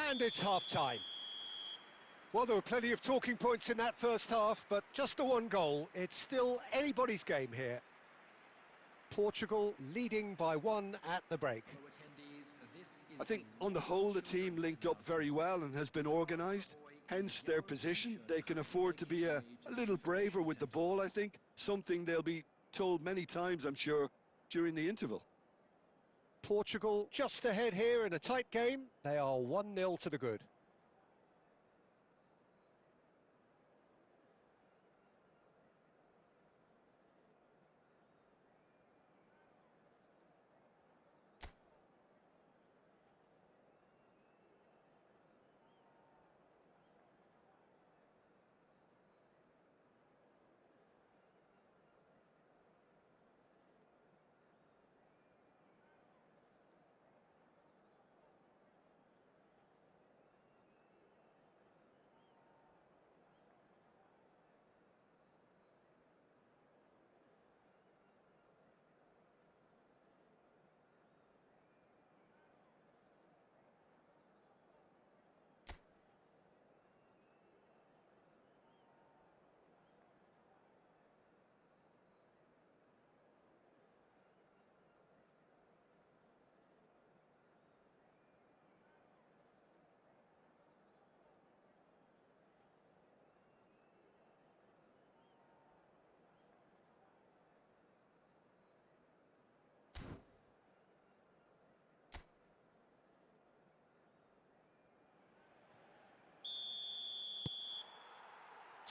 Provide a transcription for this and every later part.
And it's half-time. Well, there were plenty of talking points in that first half, but just the one goal. It's still anybody's game here. Portugal leading by 1 at the break. I think on the whole the team linked up very well and has been organised, hence their position. They can afford to be a little braver with the ball, I think, something they'll be told many times, I'm sure, during the interval. Portugal just ahead here in a tight game. They are 1-0 to the good.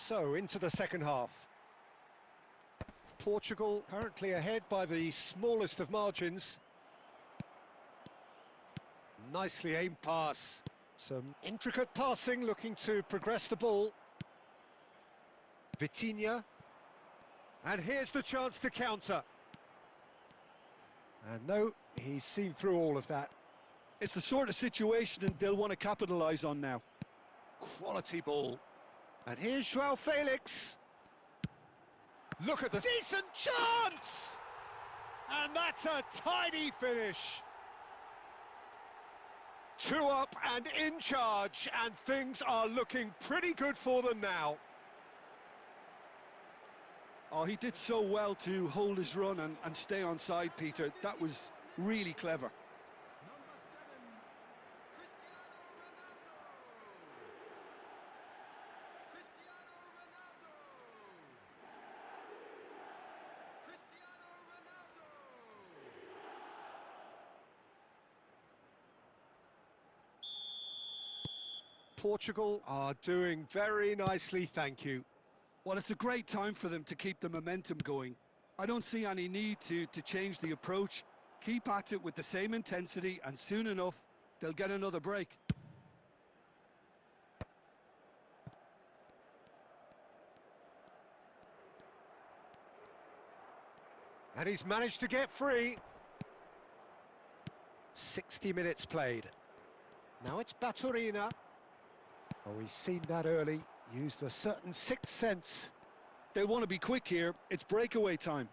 So, into the second half. Portugal currently ahead by the smallest of margins. Nicely aimed pass. Some intricate passing, looking to progress the ball. Vitinha. And here's the chance to counter. And no, he's seen through all of that. It's the sort of situation that they'll want to capitalise on now. Quality ball. And here's Joao Felix. Look at the decent chance! And that's a tidy finish. 2 up and in charge, and things are looking pretty good for them now. Oh, he did so well to hold his run and stay on side, Peter. That was really clever. Portugal are doing very nicely, thank you. Well, it's a great time for them to keep the momentum going. I don't see any need to change the approach. Keep at it with the same intensity, and soon enough, they'll get another break. And he's managed to get free. 60 minutes played. Now it's Baturina. Oh, he's seen that early, used a certain sixth sense. They'll want to be quick here, it's breakaway time.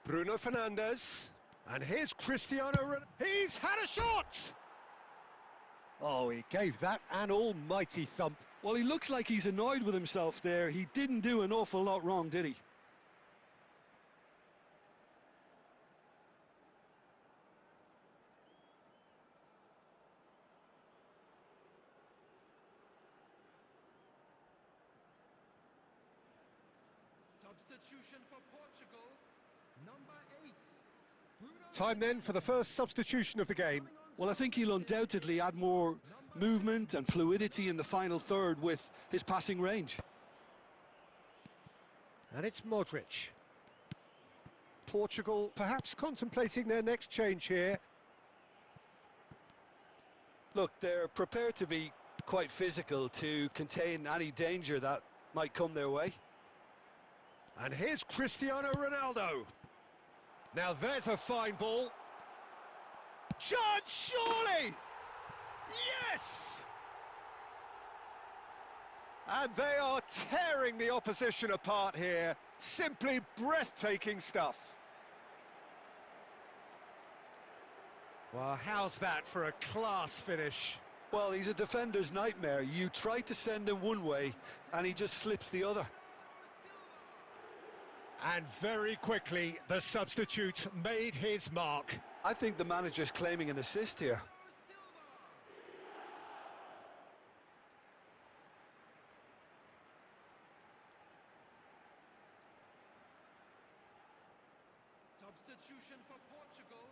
Bruno Fernandes, and here's Cristiano Ronaldo. He's had a shot! Oh, he gave that an almighty thump. Well, he looks like he's annoyed with himself there. He didn't do an awful lot wrong, did he? Substitution for Portugal, number 8. Time then for the first substitution of the game. Well, I think he'll undoubtedly add more movement and fluidity in the final third with his passing range. And it's Modric. Portugal perhaps contemplating their next change here. Look, they're prepared to be quite physical to contain any danger that might come their way. And here's Cristiano Ronaldo. Now there's a fine ball. Chance, surely! Yes! And they are tearing the opposition apart here. Simply breathtaking stuff. Well, how's that for a class finish? Well, he's a defender's nightmare. You try to send him one way, and he just slips the other. And very quickly, the substitute made his mark. I think the manager's claiming an assist here. Substitution for Portugal.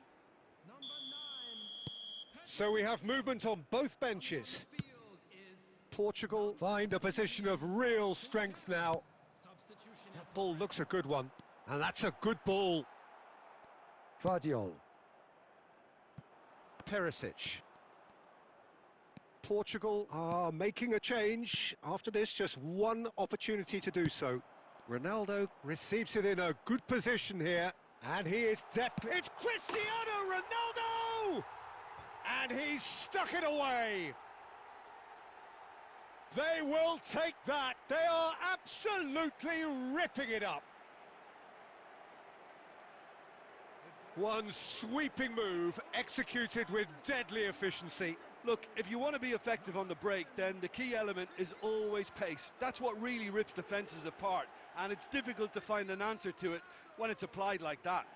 Number 9. So we have movement on both benches. Field is Portugal find a position of real strength now. substitution. That ball looks a good one, and that's a good ball. Vardiol. Perisic. Portugal are making a change. After this, just one opportunity to do so. Ronaldo receives it in a good position here, and he is deft. It's Cristiano Ronaldo! And he's stuck it away. They will take that. They are absolutely ripping it up. One sweeping move executed with deadly efficiency. Look, if you want to be effective on the break, then the key element is always pace. That's what really rips defences apart, and it's difficult to find an answer to it when it's applied like that.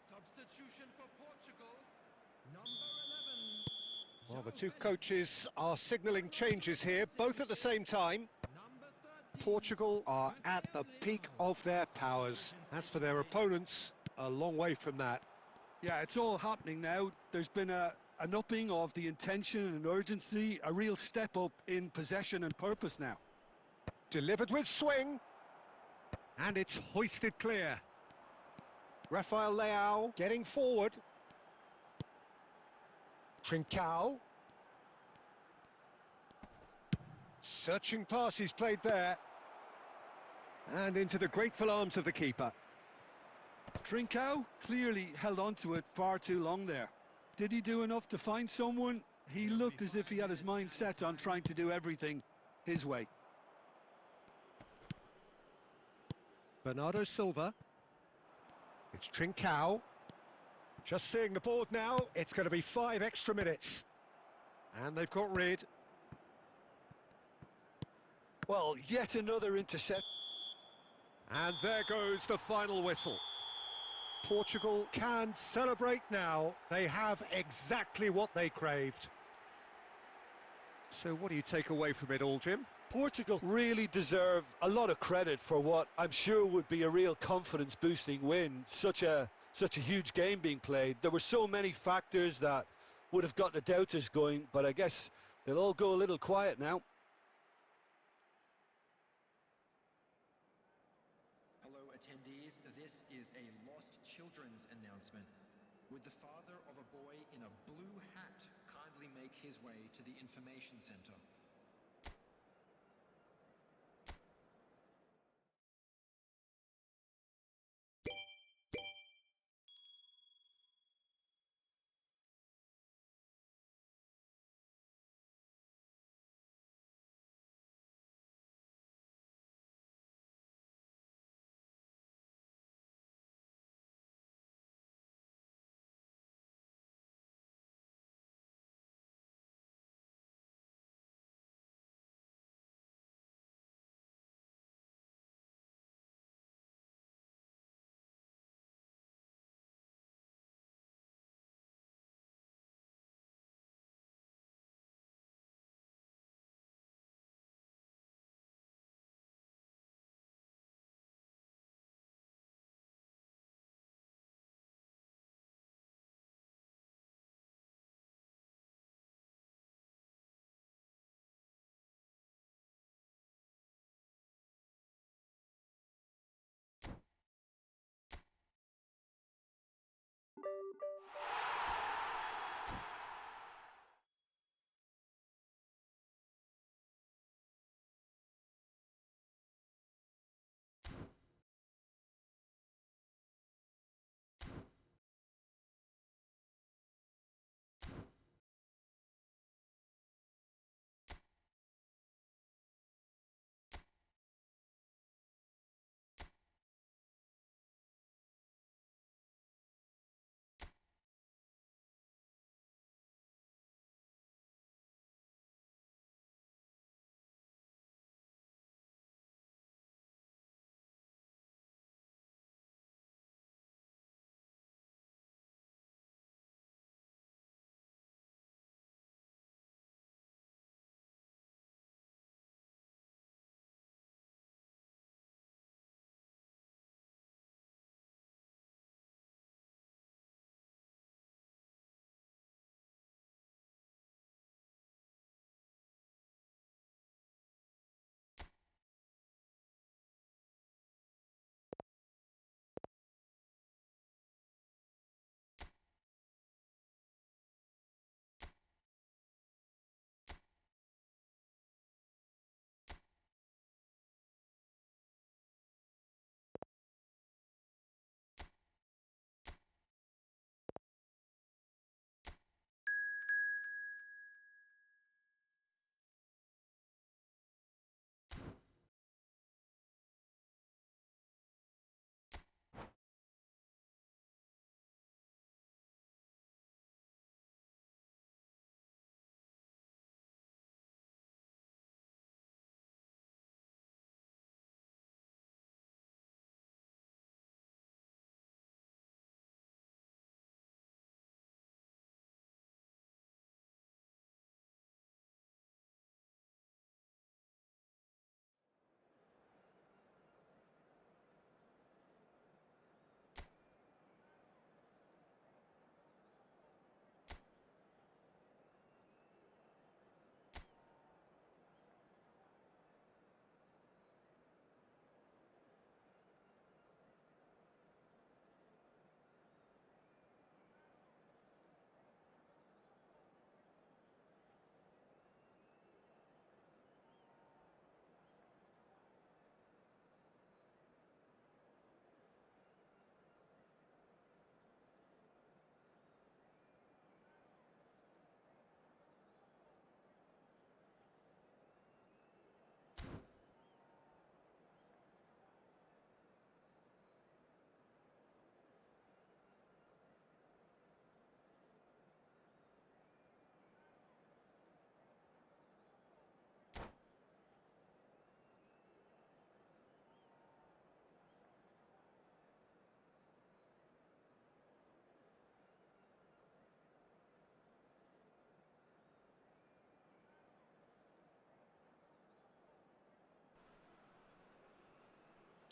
Substitution for Portugal. Number 11. Well, the two coaches are signalling changes here, both at the same time. Number 13. Portugal are at the peak of their powers. As for their opponents, a long way from that. Yeah, it's all happening now. There's been an upping of the intention and urgency, a real step up in possession and purpose now. Delivered with swing. And it's hoisted clear. Rafael Leao getting forward. Trincao. Searching pass he's played there. And into the grateful arms of the keeper. Trincao clearly held on to it far too long there. Did he do enough to find someone? He looked as if he had his mind set on trying to do everything his way. Bernardo Silva. It's Trincao. Just seeing the board now, it's going to be 5 extra minutes. And they've got rid. Well, yet another intercept. And there goes the final whistle. Portugal can celebrate now. They have exactly what they craved. So what do you take away from it all, Jim? Portugal really deserve a lot of credit for what I'm sure would be a real confidence-boosting win. Such a huge game being played. There were so many factors that would have got the doubters going, but I guess they'll all go a little quiet now. Hello attendees, this is a lost children's announcement. Would the father of a boy in a blue hat kindly make his way to the information center?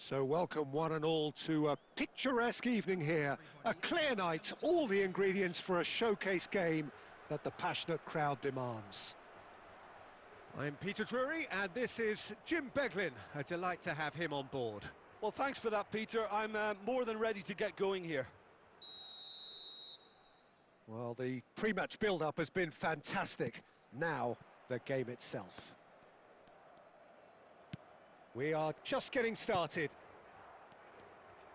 So welcome one and all to a picturesque evening here. A clear night, all the ingredients for a showcase game that the passionate crowd demands. I'm Peter Drury and this is Jim Beglin. A delight to have him on board. Well, thanks for that, Peter. I'm more than ready to get going here. Well, the pre-match build-up has been fantastic. Now, the game itself. We are just getting started.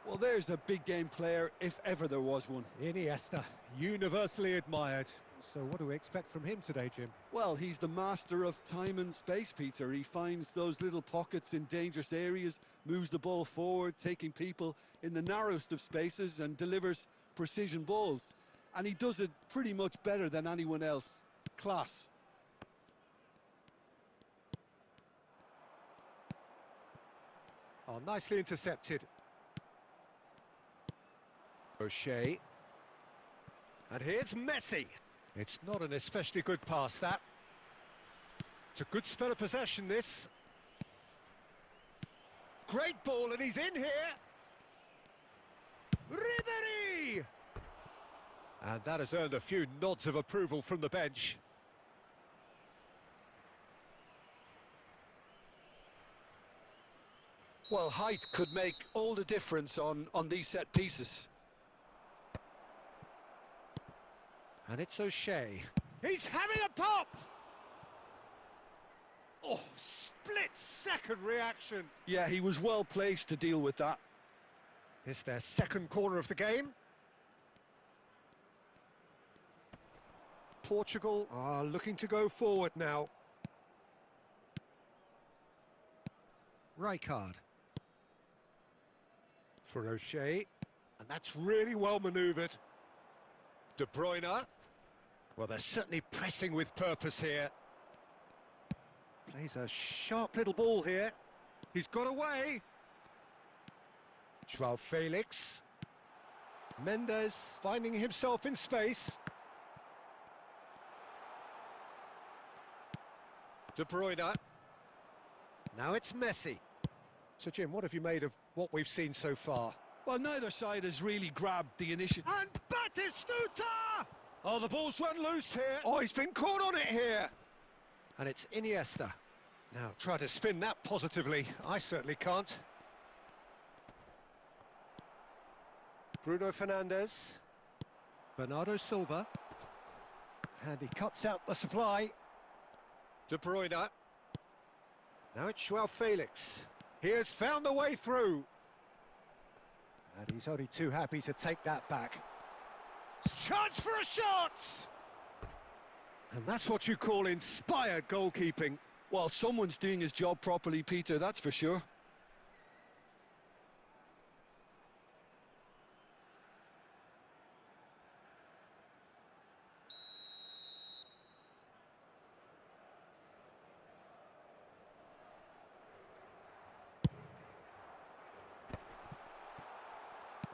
Well, there's a big game player, if ever there was one. Iniesta, universally admired. So what do we expect from him today, Jim? Well, he's the master of time and space, Peter. He finds those little pockets in dangerous areas, moves the ball forward, taking people in the narrowest of spaces and delivers precision balls. And he does it pretty much better than anyone else. Class. Oh, nicely intercepted. O'Shea. And here's Messi. It's not an especially good pass, that. It's a good spell of possession, this. Great ball, and he's in here. Ribery! And that has earned a few nods of approval from the bench. Well, height could make all the difference on these set pieces. And it's O'Shea. He's having a pop! Oh, split-second reaction. Yeah, he was well placed to deal with that. It's their second corner of the game. Portugal are looking to go forward now. Rijkaard. For O'Shea. And that's really well manoeuvred. De Bruyne. Well, they're certainly pressing with purpose here. Plays a sharp little ball here. He's got away. Joao Felix. Mendes finding himself in space. De Bruyne. Now it's Messi. So, Jim, what have you made of what we've seen so far? Well, neither side has really grabbed the initiative. And Batistuta! Oh, the ball's run loose here. Oh, he's been caught on it here. And it's Iniesta. Now, try to spin that positively. I certainly can't. Bruno Fernandes. Bernardo Silva. And he cuts out the supply. De Bruyne. Now it's Joao Felix. He has found the way through. And he's only too happy to take that back. Chance for a shot! And that's what you call inspired goalkeeping. Well, someone's doing his job properly, Peter, that's for sure.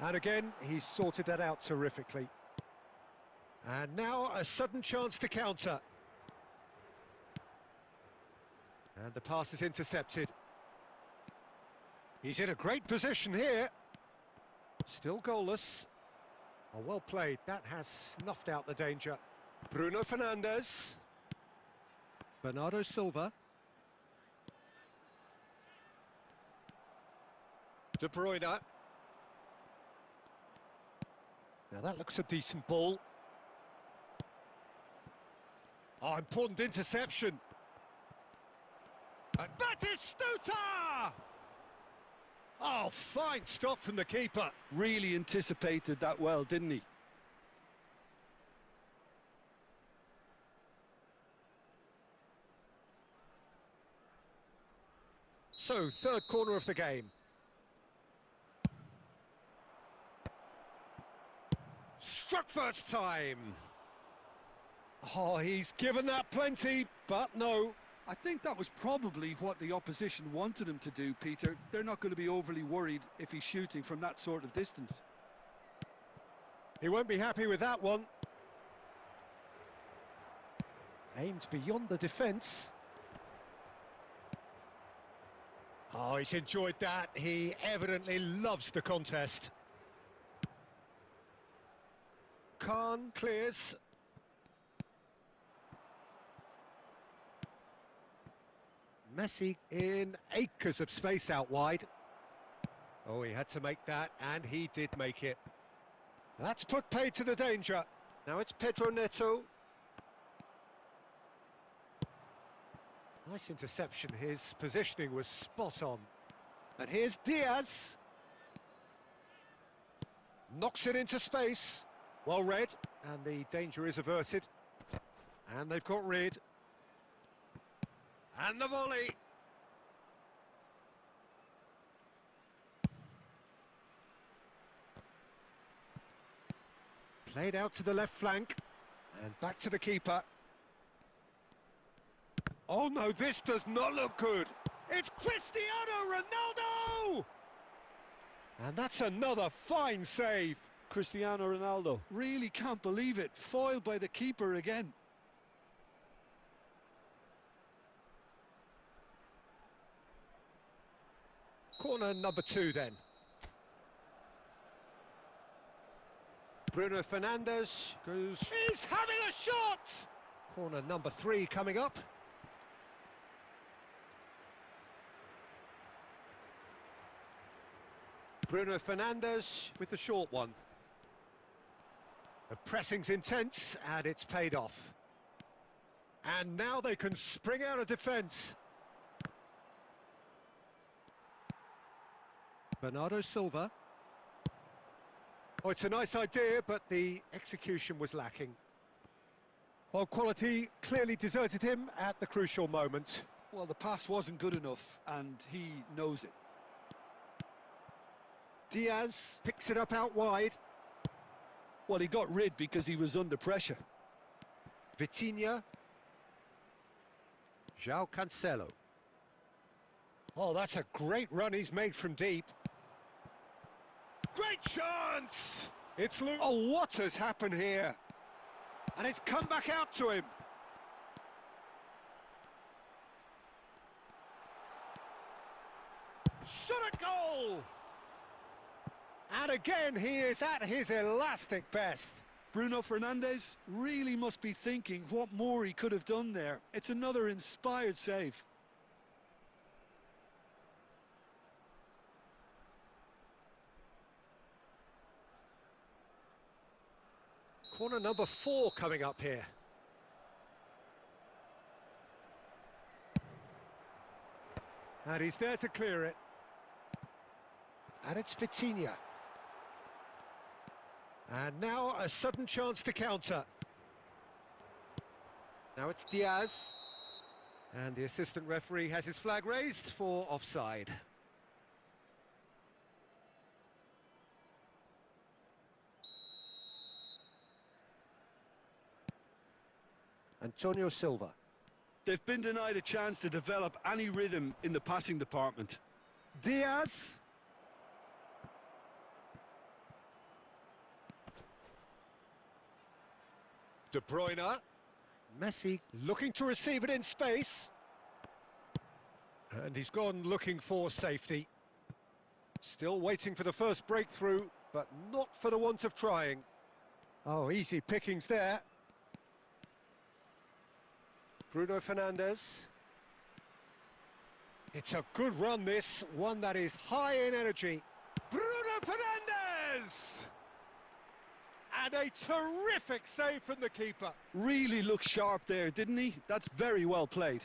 And again, he's sorted that out terrifically. And now a sudden chance to counter. And the pass is intercepted. He's in a great position here. Still goalless. Oh, well played. That has snuffed out the danger. Bruno Fernandes. Bernardo Silva. De Bruyne. Now that looks a decent ball. Oh, important interception. And Batistuta! Oh, fine stop from the keeper. Really anticipated that well, didn't he? So, third corner of the game. Struck first time. Oh, he's given that plenty, but no. I think that was probably what the opposition wanted him to do, Peter. They're not going to be overly worried if he's shooting from that sort of distance. He won't be happy with that one. Aimed beyond the defence. Oh, he's enjoyed that. He evidently loves the contest. Khan clears. Messi in acres of space out wide. Oh, he had to make that, and he did make it. That's put paid to the danger. Now it's Pedro Neto. Nice interception. His positioning was spot on. And here's Diaz. Knocks it into space. Well read. And the danger is averted. And they've got rid. And the volley. Played out to the left flank. And back to the keeper. Oh no, this does not look good. It's Cristiano Ronaldo! And that's another fine save. Cristiano Ronaldo, really can't believe it. Foiled by the keeper again. Corner number 2 then. Bruno Fernandes goes... He's having a shot! Corner number 3 coming up. Bruno Fernandes with the short one. The pressing's intense and it's paid off. And now they can spring out of defence. Bernardo Silva. Oh, it's a nice idea, but the execution was lacking. Well, quality clearly deserted him at the crucial moment. Well, the pass wasn't good enough, and he knows it. Diaz picks it up out wide. Well, he got rid because he was under pressure. Vitinha. João Cancelo. Oh, that's a great run he's made from deep. Great chance! It's Luke. Oh, what has happened here? And it's come back out to him. Shot a goal! And again, he is at his elastic best. Bruno Fernandes really must be thinking what more he could have done there. It's another inspired save. Corner number 4 coming up here. And he's there to clear it. And it's Vitinha. And now a sudden chance to counter. Now it's Diaz. And the assistant referee has his flag raised for offside. Antonio Silva. They've been denied a chance to develop any rhythm in the passing department. Diaz. De Bruyne. Messi looking to receive it in space. And he's gone looking for safety. Still waiting for the first breakthrough, but not for the want of trying. Oh, easy pickings there. Bruno Fernandes. It's a good run, this. One that is high in energy. Bruno Fernandes! And a terrific save from the keeper. Really looked sharp there, didn't he? That's very well played.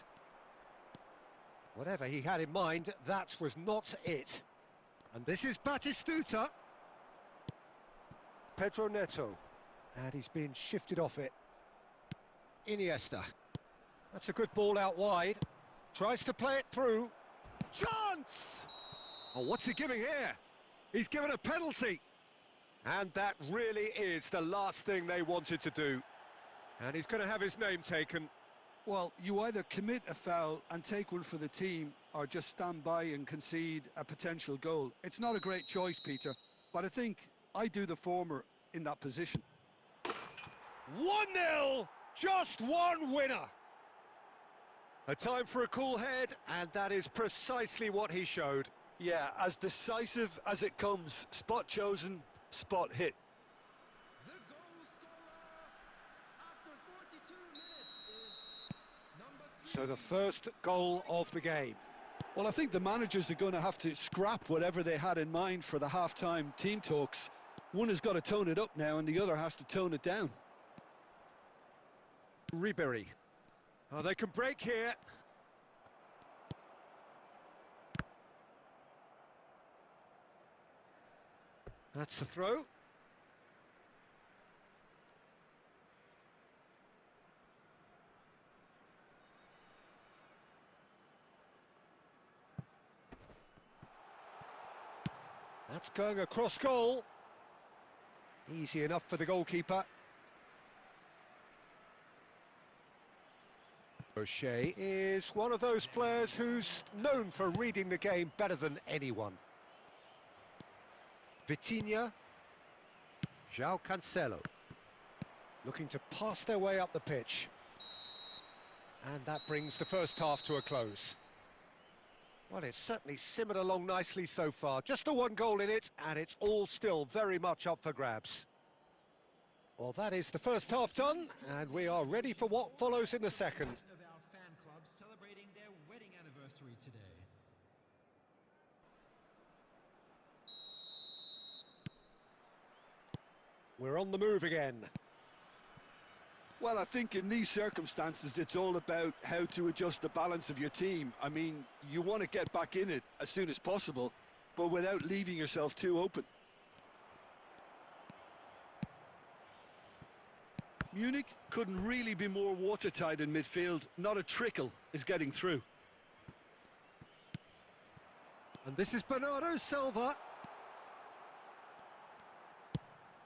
Whatever he had in mind, that was not it. And this is Batistuta. Pedro Neto. And he's been shifted off it. Iniesta. That's a good ball out wide. Tries to play it through. Chance! Oh, what's he giving here? He's given a penalty. And that really is the last thing they wanted to do. And he's going to have his name taken. Well, you either commit a foul and take one for the team, or just stand by and concede a potential goal. It's not a great choice, Peter, but I think I do the former in that position. 1-0, just one winner. A time for a cool head, and that is precisely what he showed. Yeah, as decisive as it comes. Spot chosen, spot hit. The goal scorer after 42 minutes is number 3. So the first goal of the game. Well, I think the managers are going to have to scrap whatever they had in mind for the half-time team talks. One has got to tone it up now, and the other has to tone it down. Ribery. Oh, they can break here. That's the throw. That's going across goal. Easy enough for the goalkeeper. O'Shea is one of those players who's known for reading the game better than anyone. Vitinha. João Cancelo. Looking to pass their way up the pitch. And that brings the first half to a close. Well, it's certainly simmered along nicely so far. Just the one goal in it, and it's all still very much up for grabs. Well, that is the first half done, and we are ready for what follows in the second. Of our fan clubs celebrating their wedding anniversary today. We're on the move again. Well, I think in these circumstances, it's all about how to adjust the balance of your team. I mean, you want to get back in it as soon as possible, but without leaving yourself too open. Munich couldn't really be more watertight in midfield. Not a trickle is getting through. And this is Bernardo Silva.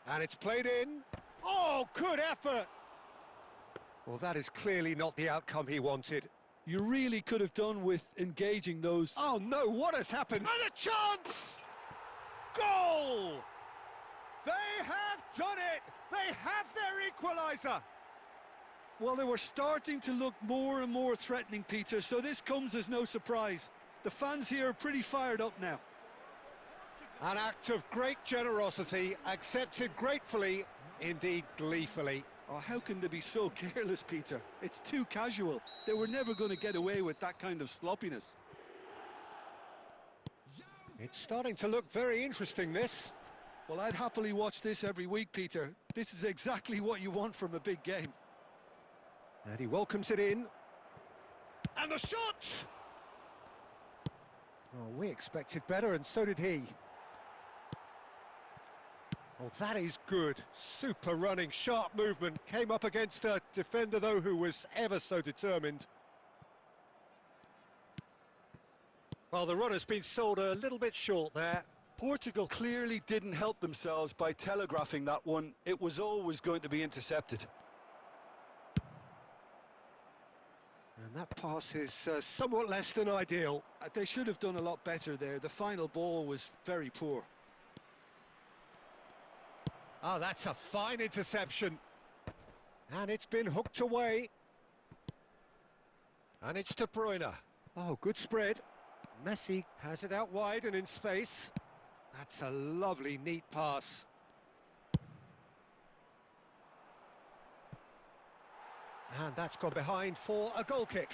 And it's played in. Oh, good effort! Well, that is clearly not the outcome he wanted. You really could have done with engaging those. Oh no, what has happened? And a chance! Goal! They have done it! They have their equaliser! Well, they were starting to look more and more threatening, Peter, so this comes as no surprise. The fans here are pretty fired up now. An act of great generosity, accepted gratefully, indeed gleefully. Oh, how can they be so careless, Peter? It's too casual. They were never going to get away with that kind of sloppiness. It's starting to look very interesting, this. Well, I'd happily watch this every week, Peter. This is exactly what you want from a big game. And he welcomes it in. And the shot! Oh, we expected better, and so did he. Oh, that is good. Super running, sharp movement. Came up against a defender, though, who was ever so determined. Well, the run has been sold a little bit short there. Portugal clearly didn't help themselves by telegraphing that one. It was always going to be intercepted. And that pass is somewhat less than ideal. They should have done a lot better there. The final ball was very poor. Oh, that's a fine interception. And it's been hooked away. And it's De Bruyne. Oh, good spread. Messi has it out wide and in space. That's a lovely, neat pass. And that's gone behind for a goal kick.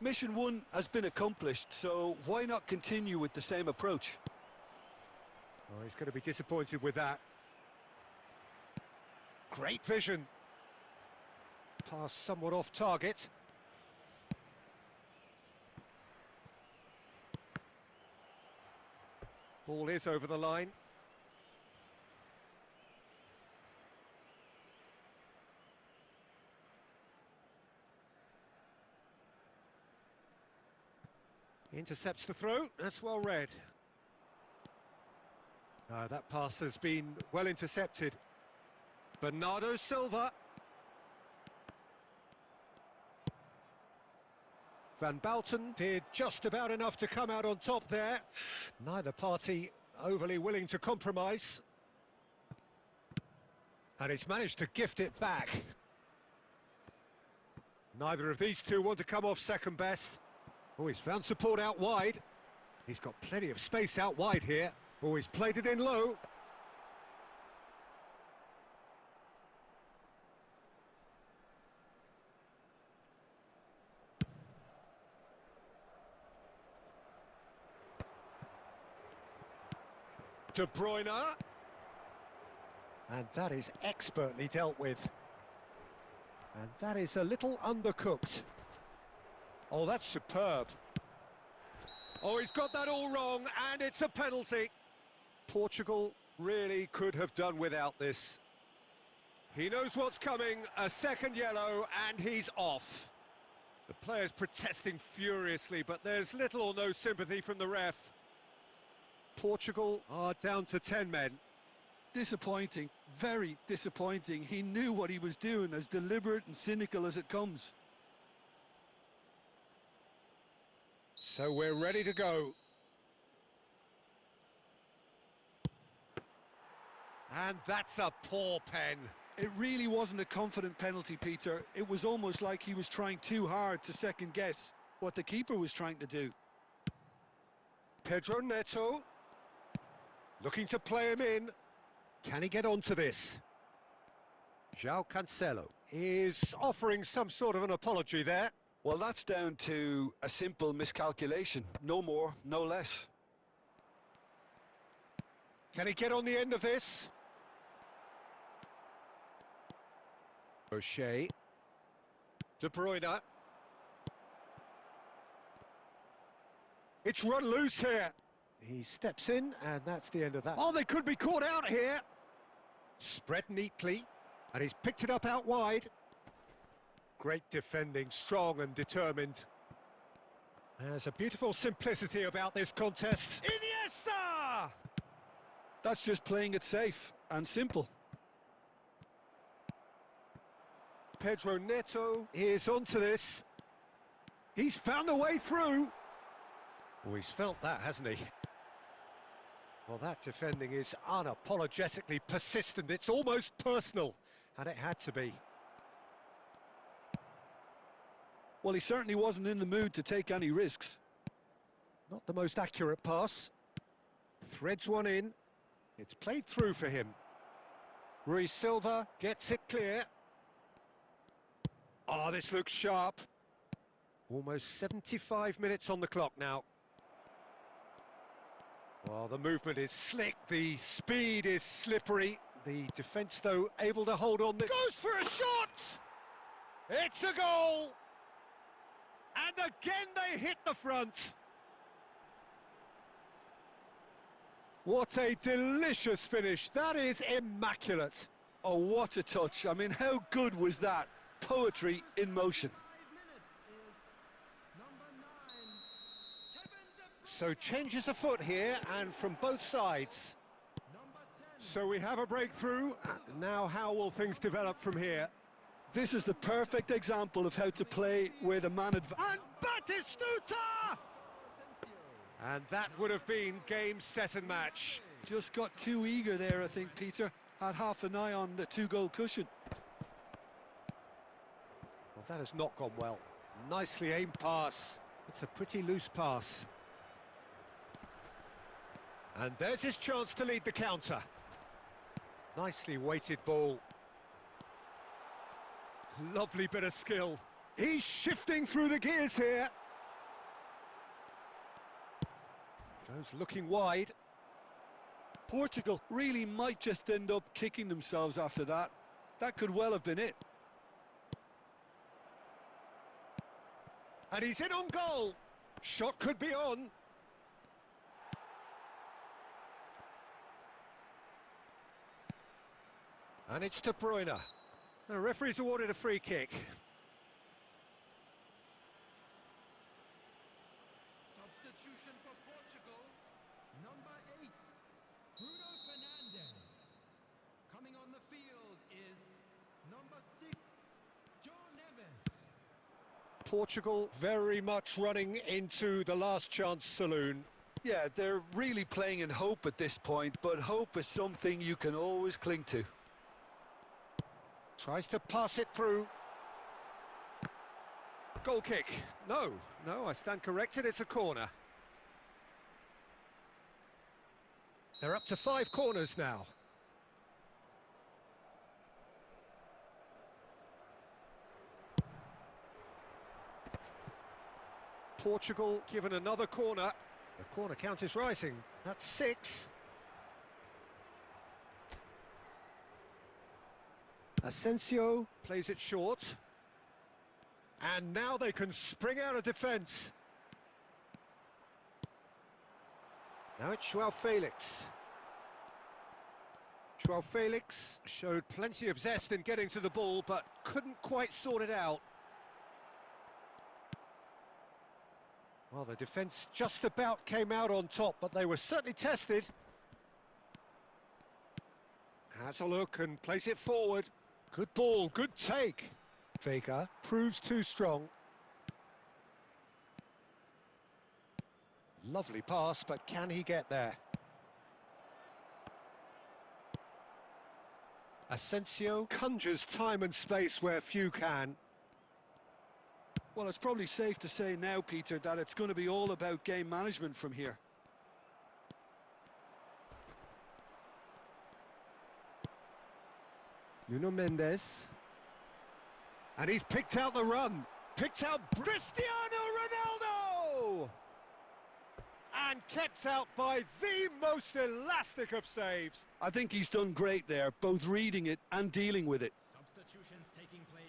Mission 1 has been accomplished, so why not continue with the same approach? Oh, he's going to be disappointed with that. Great vision. Pass somewhat off target. Ball is over the line. Intercepts the throw, that's well read. That pass has been well intercepted. Bernardo Silva. Van Balten did just about enough to come out on top there. Neither party overly willing to compromise. And he's managed to gift it back. Neither of these two want to come off second best. Oh, he's found support out wide. He's got plenty of space out wide here. Oh, he's played it in low. De Bruyne. And that is expertly dealt with. And that is a little undercooked. Oh, that's superb. Oh, he's got that all wrong, and it's a penalty. Portugal really could have done without this. He knows what's coming, a second yellow, and he's off. The player's protesting furiously, but there's little or no sympathy from the ref. Portugal are down to 10 men. Disappointing, very disappointing. He knew what he was doing, as deliberate and cynical as it comes. So we're ready to go. And that's a poor pen. It really wasn't a confident penalty, Peter. It was almost like he was trying too hard to second guess what the keeper was trying to do. Pedro Neto. Looking to play him in. Can he get onto this? João Cancelo is offering some sort of an apology there. Well, that's down to a simple miscalculation. No more, no less. Can he get on the end of this? O'Shea. De Bruyne. It's run loose here. He steps in, and that's the end of that. Oh, they could be caught out here. Spread neatly, and he's picked it up out wide. Great defending, strong and determined. There's a beautiful simplicity about this contest. Iniesta! That's just playing it safe and simple. Pedro Neto is onto this. He's found a way through. Oh, he's felt that, hasn't he? Well, that defending is unapologetically persistent. It's almost personal, and it had to be. Well, he certainly wasn't in the mood to take any risks. Not the most accurate pass. Threads one in. It's played through for him. Rui Silva gets it clear. Oh, this looks sharp. Almost 75 minutes on the clock now. Well, the movement is slick, the speed is slippery. The defence, though, able to hold on. Goes for a shot! It's a goal! And again they hit the front. What a delicious finish. That is immaculate. Oh, what a touch. I mean, how good was that? Poetry in motion. 5 minutes is number 9, Kevin De Bruyne. So changes afoot here, and from both sides. Number 10. So we have a breakthrough. Now how will things develop from here? This is the perfect example of how to play where the man And Batistuta! And that would have been game, set and match. just got too eager there, I think, Peter. Had half an eye on the 2-goal cushion. Well, that has not gone well. Nicely aimed pass. It's a pretty loose pass. And there's his chance to lead the counter. Nicely weighted ball. Lovely bit of skill. He's shifting through the gears here. Goes looking wide. Portugal really might just end up kicking themselves after that. That could well have been it. And he's in on goal. Shot could be on. And it's De Bruyne. The referee's awarded a free kick. Substitution for Portugal, number 8, Bruno Fernandes. Coming on the field is number 6, João Neves. Portugal very much running into the last chance saloon. Yeah, they're really playing in hope at this point, but hope is something you can always cling to. Tries to pass it through. Goal kick. No, I stand corrected, it's a corner. They're up to 5 corners now. Portugal given another corner. The corner count is rising. That's 6. Asensio plays it short. And now they can spring out of defence. Now it's Joao Felix. Joao Felix showed plenty of zest in getting to the ball, but couldn't quite sort it out. Well, the defence just about came out on top, but they were certainly tested. Has a look and plays it forward. Good ball, good take. Vega proves too strong. Lovely pass, but can he get there? Asensio conjures time and space where few can. Well, it's probably safe to say now, Peter, that it's going to be all about game management from here. Nuno Mendes. And he's picked out the run. Picked out Cristiano Ronaldo! And kept out by the most elastic of saves. I think he's done great there, both reading it and dealing with it. Substitutions taking place.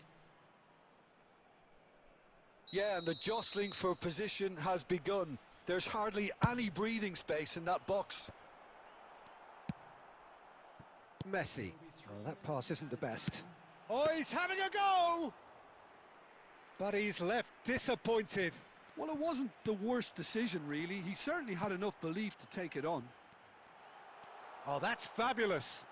Yeah, and the jostling for position has begun. There's hardly any breathing space in that box. Messi. Oh, that pass isn't the best. Oh, he's having a go! But he's left disappointed. Well, it wasn't the worst decision, really. He certainly had enough belief to take it on. Oh, that's fabulous.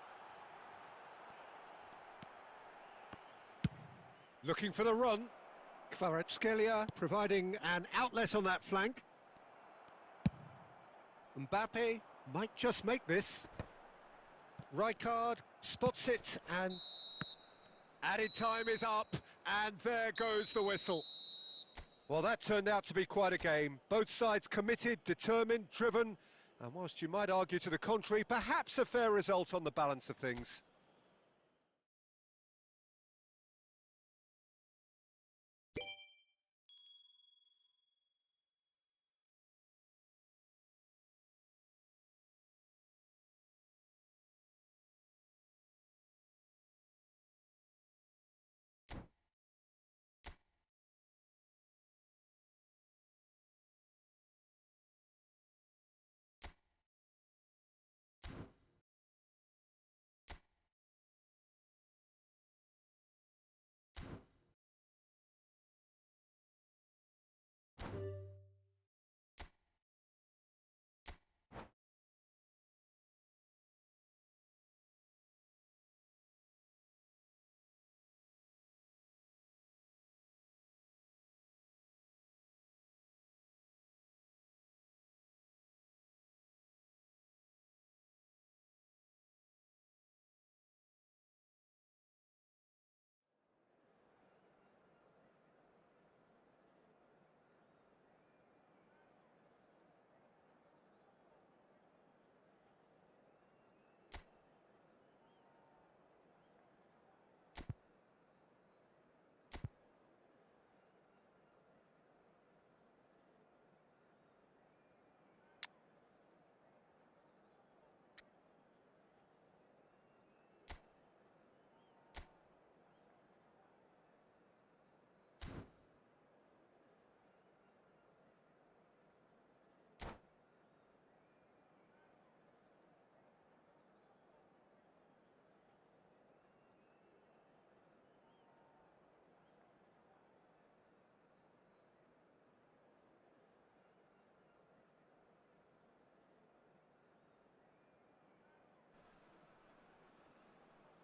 Looking for the run. Kvaratskhelia providing an outlet on that flank. Mbappe might just make this. Rijkaard spots it and added time is up, and there goes the whistle. Well, that turned out to be quite a game. Both sides committed, determined, driven, and whilst you might argue to the contrary, perhaps a fair result on the balance of things.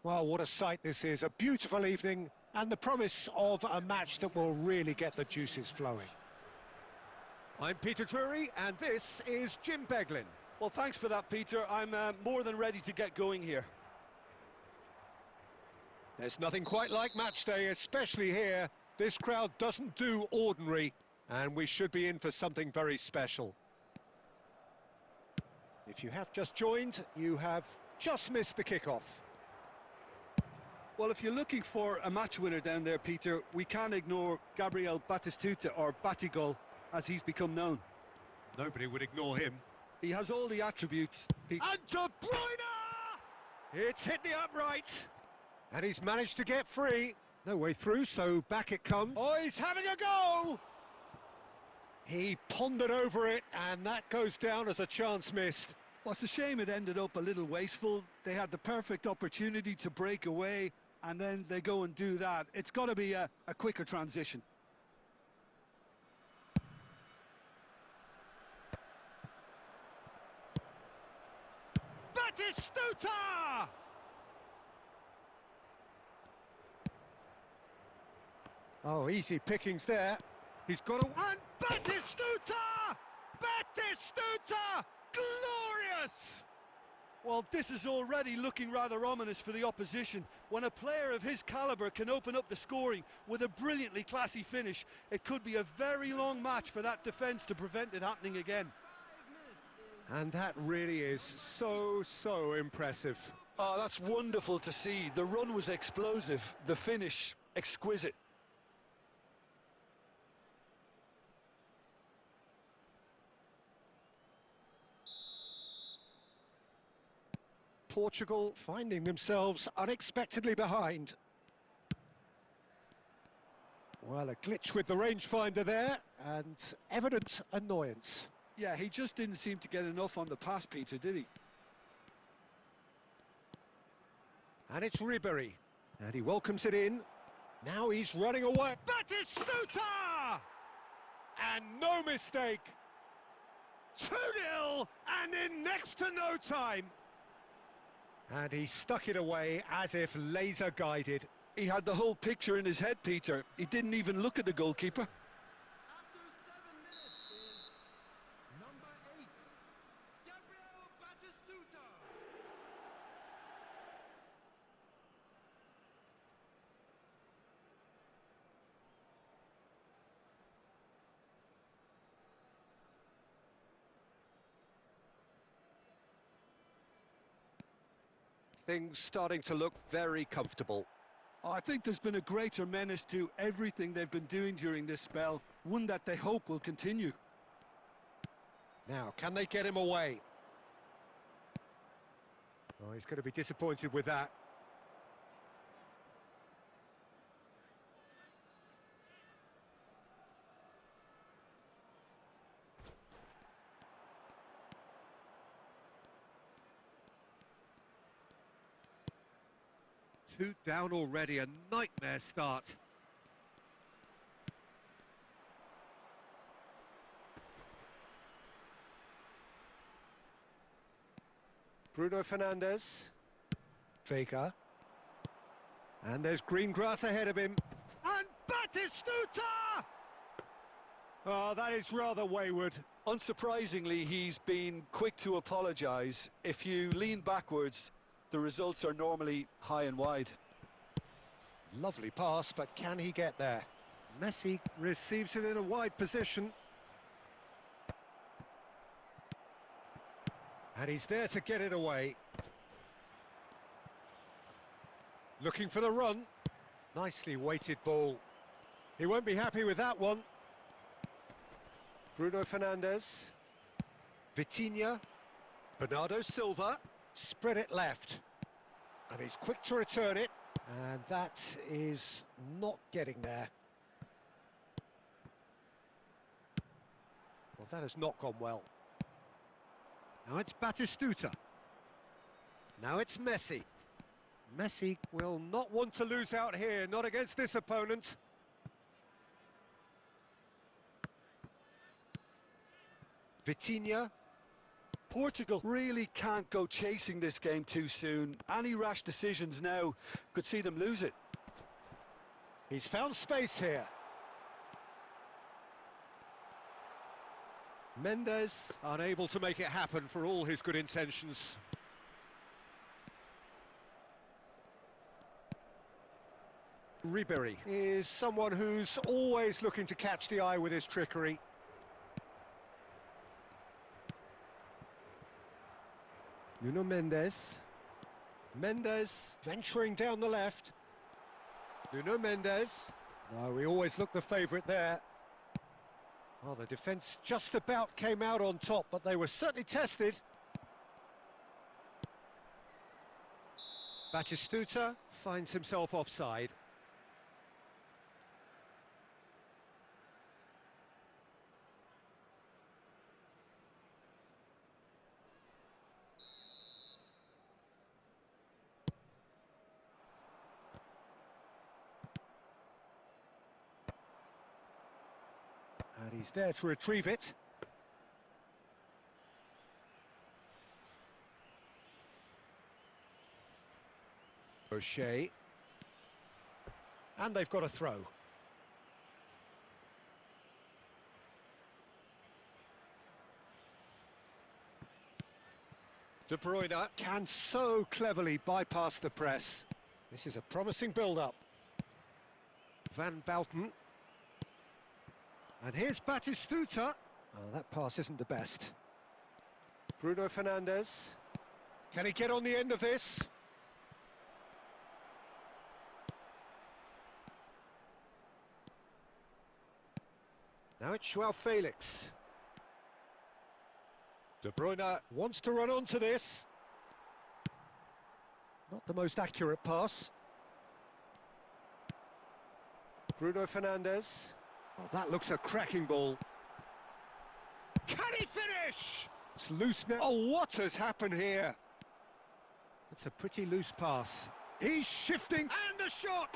Well, what a sight this is. A beautiful evening and the promise of a match that will really get the juices flowing. I'm Peter Drury and this is Jim Beglin. Well, thanks for that, Peter. I'm more than ready to get going here. There's nothing quite like match day, especially here. This crowd doesn't do ordinary, and we should be in for something very special. If you have just joined, you have just missed the kickoff. Well, if you're looking for a match winner down there, Peter, we can't ignore Gabriel Batistuta, or Batigol, as he's become known. Nobody would ignore him. He has all the attributes. And De Bruyne! It's hit the upright. And he's managed to get free. No way through, so back it comes. Oh, he's having a go! He pondered over it, and that goes down as a chance missed. Well, it's a shame it ended up a little wasteful. They had the perfect opportunity to break away, and then they go and do that. It's got to be a quicker transition. Batistuta! Oh, easy pickings there. He's got a... And Batistuta! Batistuta! Glorious! Well, this is already looking rather ominous for the opposition. When a player of his calibre can open up the scoring with a brilliantly classy finish, it could be a very long match for that defence to prevent it happening again. And that really is so impressive. Oh, that's wonderful to see. The run was explosive, the finish exquisite. Portugal finding themselves unexpectedly behind. Well, a glitch with the rangefinder there, and evident annoyance. Yeah, he just didn't seem to get enough on the pass, Peter, did he? And it's Ribery, and he welcomes it in. Now he's running away. Batistuta! And no mistake. 2-0, and in next to no time. And he stuck it away as if laser guided. He had the whole picture in his head, Peter. He didn't even look at the goalkeeper. After 7 minutes is number 8, Gabriel Batistuta. Things starting to look very comfortable. I think there's been a greater menace to everything they've been doing during this spell, one that they hope will continue. Now, can they get him away? Oh, he's going to be disappointed with that. Two down already, a nightmare start. Bruno Fernandes. Vega. And there's green grass ahead of him. And Batistuta! Oh, that is rather wayward. Unsurprisingly, he's been quick to apologise. If you lean backwards, the results are normally high and wide. Lovely pass, but can he get there? Messi receives it in a wide position. And he's there to get it away. Looking for the run. Nicely weighted ball. He won't be happy with that one. Bruno Fernandes. Vitinha. Bernardo Silva. Spread it left. And he's quick to return it. And that is not getting there. Well, that has not gone well. Now it's Batistuta. Now it's Messi. Messi will not want to lose out here, not against this opponent. Vitinha. Portugal really can't go chasing this game too soon. Any rash decisions now could see them lose it. He's found space here. Mendes unable to make it happen for all his good intentions. Ribery is someone who's always looking to catch the eye with his trickery. Nuno Mendes. Mendes venturing down the left. Nuno Mendes. No, we always look the favourite there. Well, the defence just about came out on top, but they were certainly tested. Batistuta finds himself offside. And he's there to retrieve it. O'Shea. And they've got a throw. De Bruyne can so cleverly bypass the press. This is a promising build-up. Van Bouten. And here's Batistuta. Oh, that pass isn't the best. Bruno Fernandes. Can he get on the end of this? Now it's Joao Felix. De Bruyne wants to run onto this. Not the most accurate pass. Bruno Fernandes. Oh, that looks a cracking ball. Can he finish? It's loose now. Oh, what has happened here? It's a pretty loose pass. He's shifting, and a shot!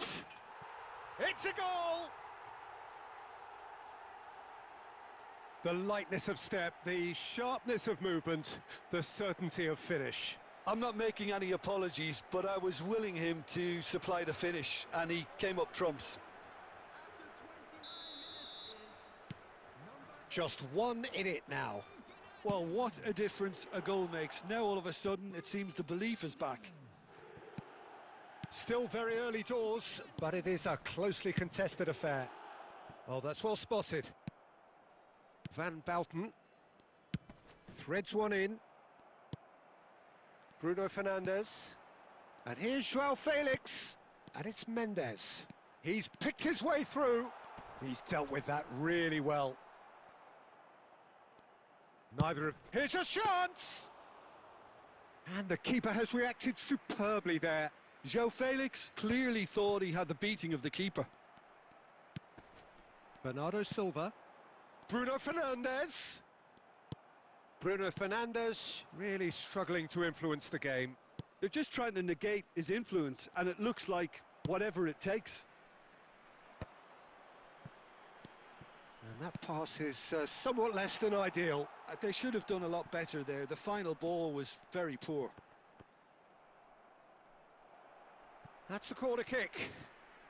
It's a goal! The lightness of step, the sharpness of movement, the certainty of finish. I'm not making any apologies, but I was willing him to supply the finish, and he came up trumps. Just one in it now. Well, what a difference a goal makes. Now all of a sudden it seems the belief is back. Still very early doors, but it is a closely contested affair. Oh, that's well spotted. Van Bouten threads one in. Bruno Fernandes. And here's Joao Felix. And it's Mendes. He's picked his way through. He's dealt with that really well. Neither of... Here's a chance! And the keeper has reacted superbly there. Joao Felix clearly thought he had the beating of the keeper. Bernardo Silva. Bruno Fernandes. Bruno Fernandes really struggling to influence the game. They're just trying to negate his influence, and it looks like whatever it takes. And that pass is somewhat less than ideal. They should have done a lot better there. The final ball was very poor. That's a corner kick.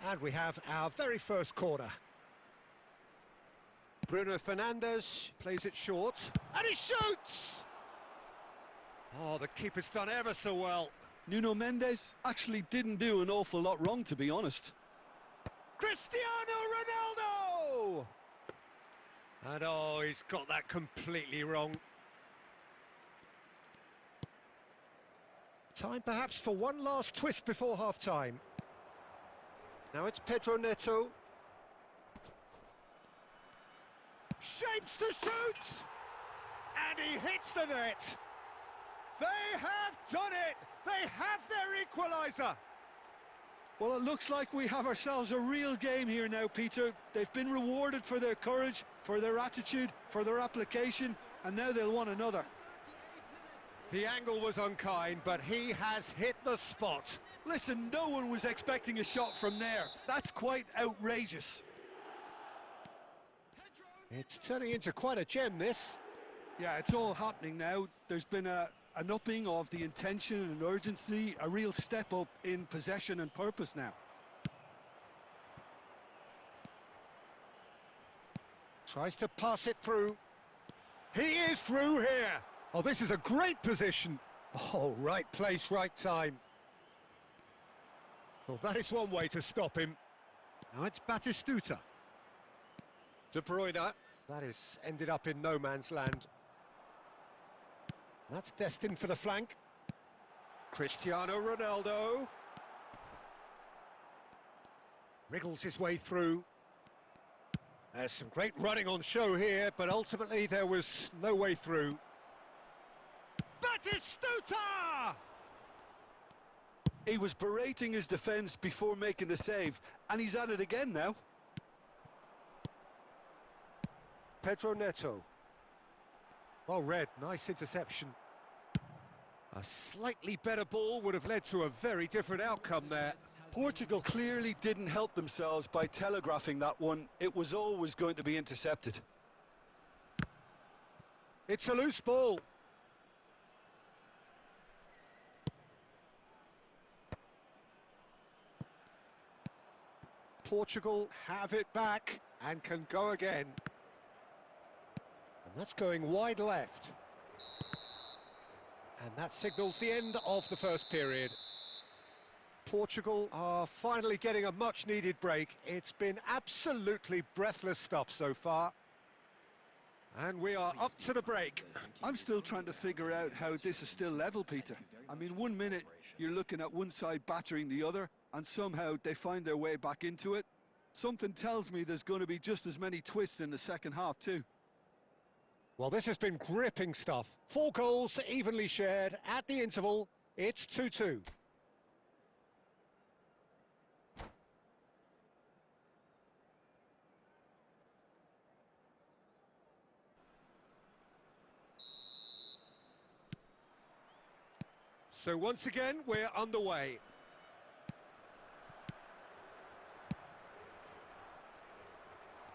And we have our very first corner. Bruno Fernandes plays it short. And he shoots! Oh, the keeper's done ever so well. Nuno Mendes actually didn't do an awful lot wrong, to be honest. Cristiano Ronaldo! And oh, he's got that completely wrong. Time perhaps for one last twist before half-time. Now it's Pedro Neto. Shapes to shoot! And he hits the net! They have done it! They have their equaliser! Well, it looks like we have ourselves a real game here now, Peter. They've been rewarded for their courage, for their attitude, for their application, and now they'll want another. The angle was unkind, but he has hit the spot. Listen, no one was expecting a shot from there. That's quite outrageous. It's turning into quite a gem, this. Yeah, it's all happening now. There's been an upping of the intention and urgency, a real step up in possession and purpose now. Tries to pass it through. He is through here. Oh, this is a great position. Oh, right place, right time. Well, that is one way to stop him. Now it's Batistuta. De Bruyne. That is ended up in no man's land. That's destined for the flank. Cristiano Ronaldo. Wriggles his way through. There's some great running on show here, but ultimately there was no way through. Batistuta! He was berating his defence before making the save, and he's at it again now. Pedro Neto. Well read, nice interception. A slightly better ball would have led to a very different outcome there. Portugal clearly didn't help themselves by telegraphing that one. It was always going to be intercepted. It's a loose ball. Portugal have it back and can go again. And that's going wide left. And that signals the end of the first period. Portugal are finally getting a much-needed break. It's been absolutely breathless stuff so far. And we are up to the break. I'm still trying to figure out how this is still level, Peter. I mean, 1 minute you're looking at one side battering the other, and somehow they find their way back into it. Something tells me there's going to be just as many twists in the second half too. Well, this has been gripping stuff. 4 goals evenly shared at the interval. It's 2-2. So once again, we're underway.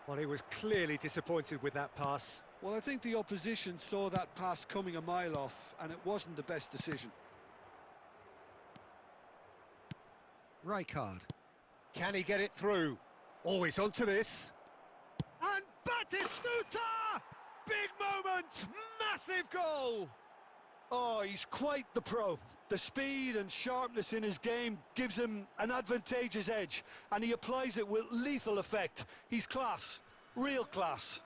Well, he was clearly disappointed with that pass. Well, I think the opposition saw that pass coming a mile off, and it wasn't the best decision. Rijkaard. Can he get it through? Always onto this. And Batistuta! Big moment! Massive goal! Oh, he's quite the pro. The speed and sharpness in his game gives him an advantageous edge, and he applies it with lethal effect. He's class, real class.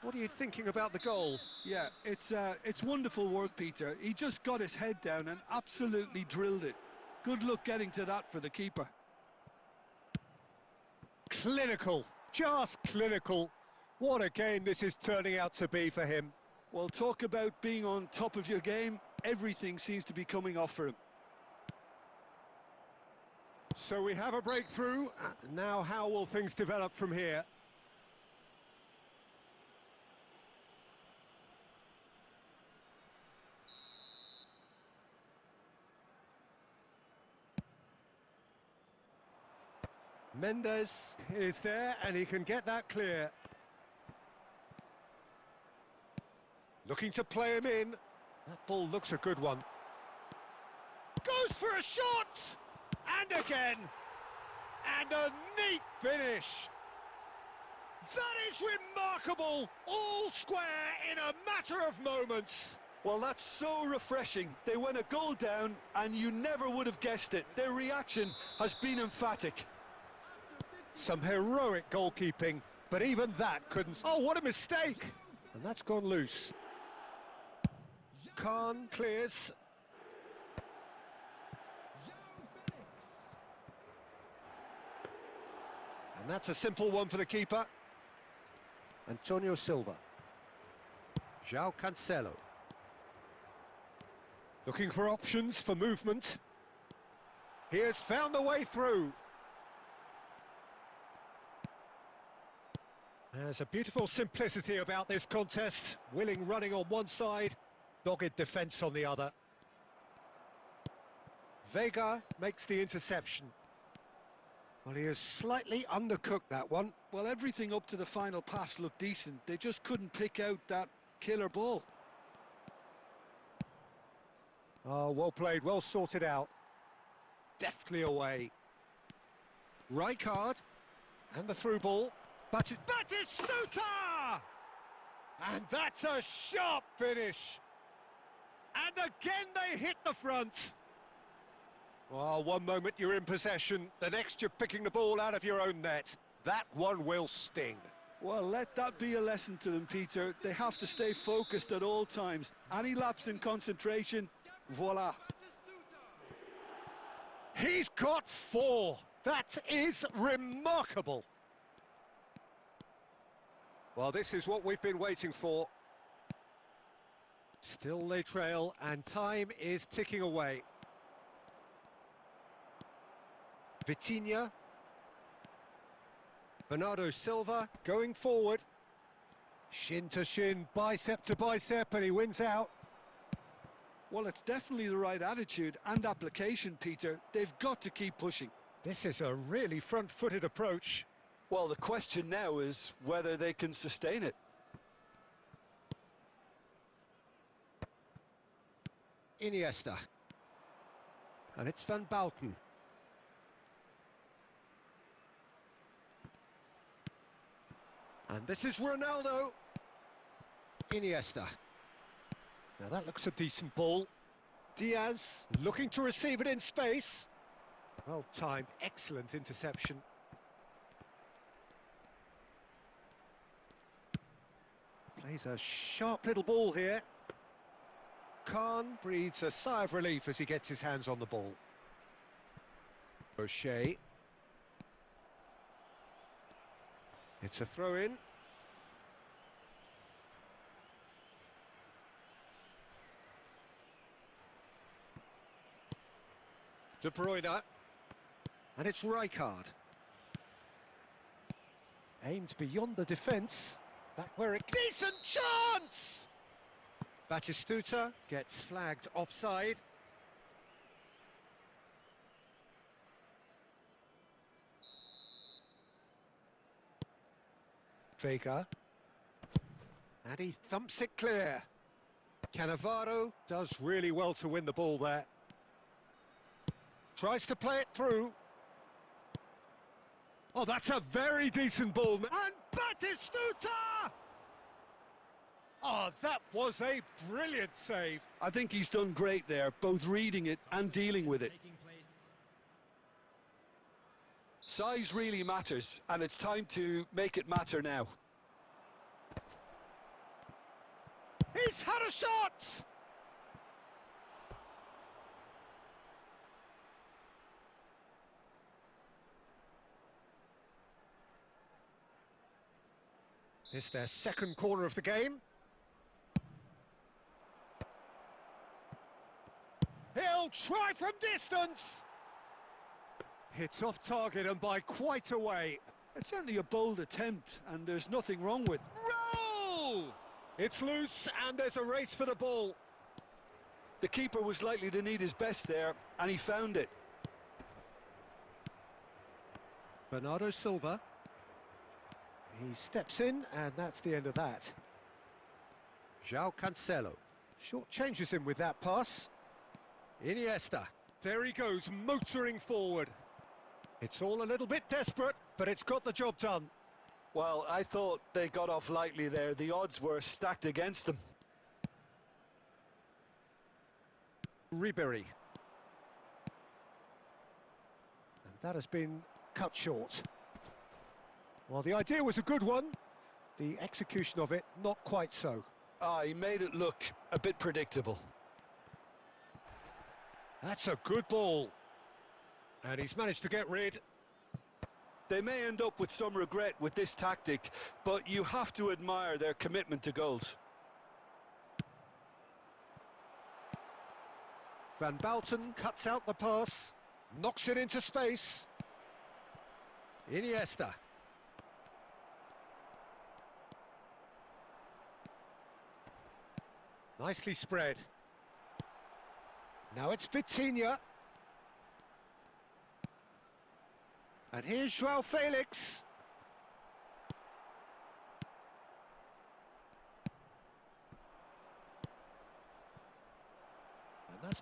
What are you thinking about the goal? Yeah, it's wonderful work, Peter. He just got his head down and absolutely drilled it. Good luck getting to that for the keeper. Clinical, just clinical. What a game this is turning out to be for him. Well, talk about being on top of your game. Everything seems to be coming off for him. So we have a breakthrough. Now how will things develop from here? Mendes is there and he can get that clear. Looking to play him in. That ball looks a good one. Goes for a shot! And again! And a neat finish! That is remarkable! All square in a matter of moments! Well, that's so refreshing. They went a goal down and you never would have guessed it. Their reaction has been emphatic. Some heroic goalkeeping, but even that couldn't... Oh, what a mistake! And that's gone loose. Khan clears. And that's a simple one for the keeper. Antonio Silva. João Cancelo. Looking for options for movement. He has found the way through. There's a beautiful simplicity about this contest. Willing running on one side, dogged defence on the other. Vega makes the interception. Well, he has slightly undercooked that one. Well, everything up to the final pass looked decent. They just couldn't pick out that killer ball. Oh, well played, well sorted out. Deftly away. Rijkaard. And the through ball. Batistuta! And that's a sharp finish. And again they hit the front. Well, one moment you're in possession, the next you're picking the ball out of your own net. That one will sting. Well, let that be a lesson to them, Peter. They have to stay focused at all times. Any lapse in concentration, voila. He's got 4. That is remarkable. Well, this is what we've been waiting for. Still they trail, and time is ticking away. Vitinha. Bernardo Silva going forward. Shin to shin, bicep to bicep, and he wins out. Well, it's definitely the right attitude and application, Peter. They've got to keep pushing. This is a really front-footed approach. Well, the question now is whether they can sustain it. Iniesta. And it's Van Bauten. And this is Ronaldo. Iniesta. Now that looks a decent ball. Diaz looking to receive it in space. Well timed, excellent interception. Plays a sharp little ball here. Khan breathes a sigh of relief as he gets his hands on the ball. O'Shea. It's a throw-in. De Bruyne. And it's Rijkaard. Aimed beyond the defence. Back where it... Decent chance! Batistuta gets flagged offside. Vega. And he thumps it clear. Cannavaro does really well to win the ball there. Tries to play it through. Oh, that's a very decent ball. And Batistuta! Oh, that was a brilliant save. I think he's done great there, both reading it and dealing with it. Size really matters, and it's time to make it matter now. He's had a shot! It's their second corner of the game. He'll try from distance! Hits off target and by quite a way. It's certainly a bold attempt, and there's nothing wrong with it. Roll! It's loose, and there's a race for the ball. The keeper was likely to need his best there, and he found it. Bernardo Silva. He steps in, and that's the end of that. João Cancelo. Short changes him with that pass. Iniesta. There he goes, motoring forward. It's all a little bit desperate, but it's got the job done. Well, I thought they got off lightly there. The odds were stacked against them. Ribery. And that has been cut short. Well, the idea was a good one. The execution of it, not quite so. He made it look a bit predictable. That's a good ball. And he's managed to get rid. They may end up with some regret with this tactic, but you have to admire their commitment to goals. Van Bauten cuts out the pass, knocks it into space. Iniesta. Nicely spread. Now it's Vitinha. And here's João Felix.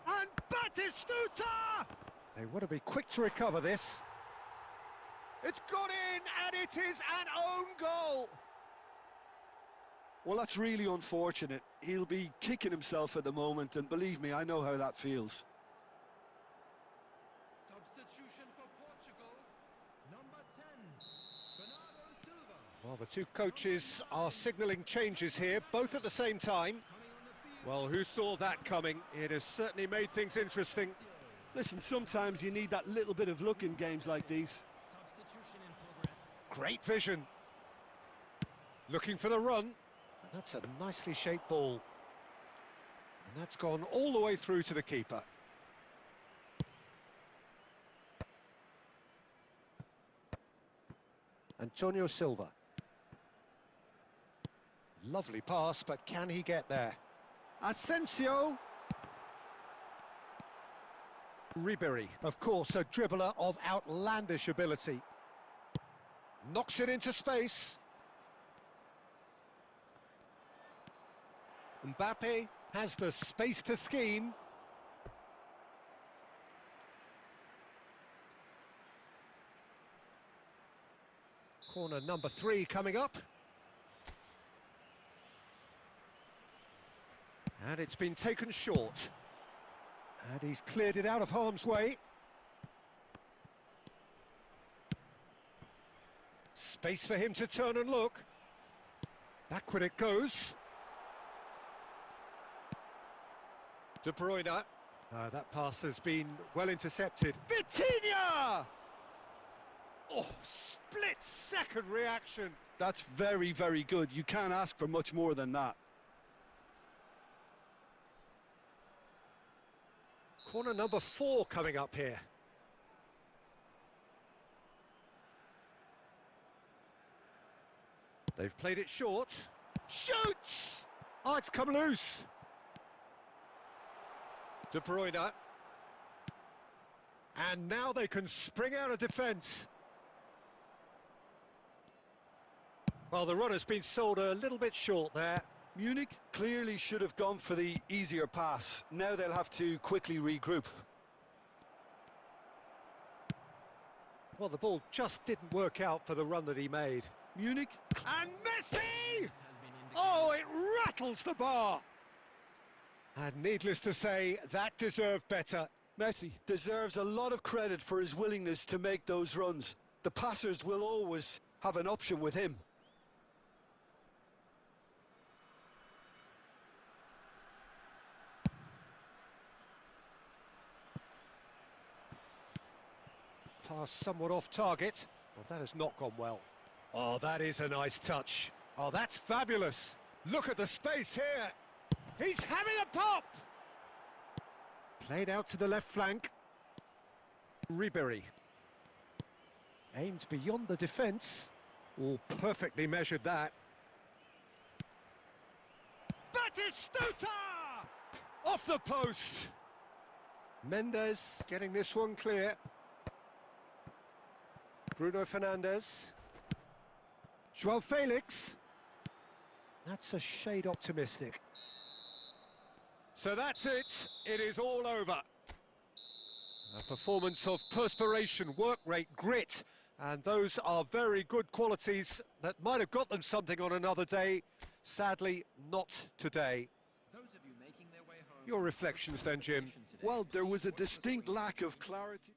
And Batistuta! They want to be quick to recover this. It's gone in, and it is an own goal. Well, that's really unfortunate. He'll be kicking himself at the moment, and believe me, I know how that feels. Well, the two coaches are signalling changes here, both at the same time. Well, who saw that coming? It has certainly made things interesting. Listen, sometimes you need that little bit of luck in games like these. Substitution in progress. Great vision. Looking for the run. That's a nicely shaped ball. And that's gone all the way through to the keeper. Antonio Silva. Lovely pass, but can he get there? Asensio! Ribery, of course, a dribbler of outlandish ability. Knocks it into space. Mbappe has the space to scheme. Corner number 3 coming up. And it's been taken short. And he's cleared it out of harm's way. Space for him to turn and look. Backward it goes. De Bruyne. That pass has been well intercepted. Vitinha! Oh, split-second reaction. That's very, very good. You can't ask for much more than that. Corner number 4 coming up here. They've played it short. Shoots! Oh, it's come loose. De Bruyne. And now they can spring out of defence. Well, the run has been sold a little bit short there. Munich clearly should have gone for the easier pass. Now they'll have to quickly regroup. Well, the ball just didn't work out for the run that he made. Munich. And Messi! Oh, it rattles the bar. And needless to say, that deserved better. Messi deserves a lot of credit for his willingness to make those runs. The passers will always have an option with him. Pass somewhat off target. Well, that has not gone well. Oh, that is a nice touch. Oh, that's fabulous. Look at the space here. He's having a pop! Played out to the left flank. Ribery. Aimed beyond the defence. Oh, perfectly measured that. Batistuta! Off the post! Mendes getting this one clear. Bruno Fernandes. Joao Felix. That's a shade optimistic. So that's it. It is all over. A performance of perspiration, work rate, grit, and those are very good qualities that might have got them something on another day. Sadly, not today. Those of you making their way home. Your reflections then, Jim. Well, there was a distinct lack of clarity.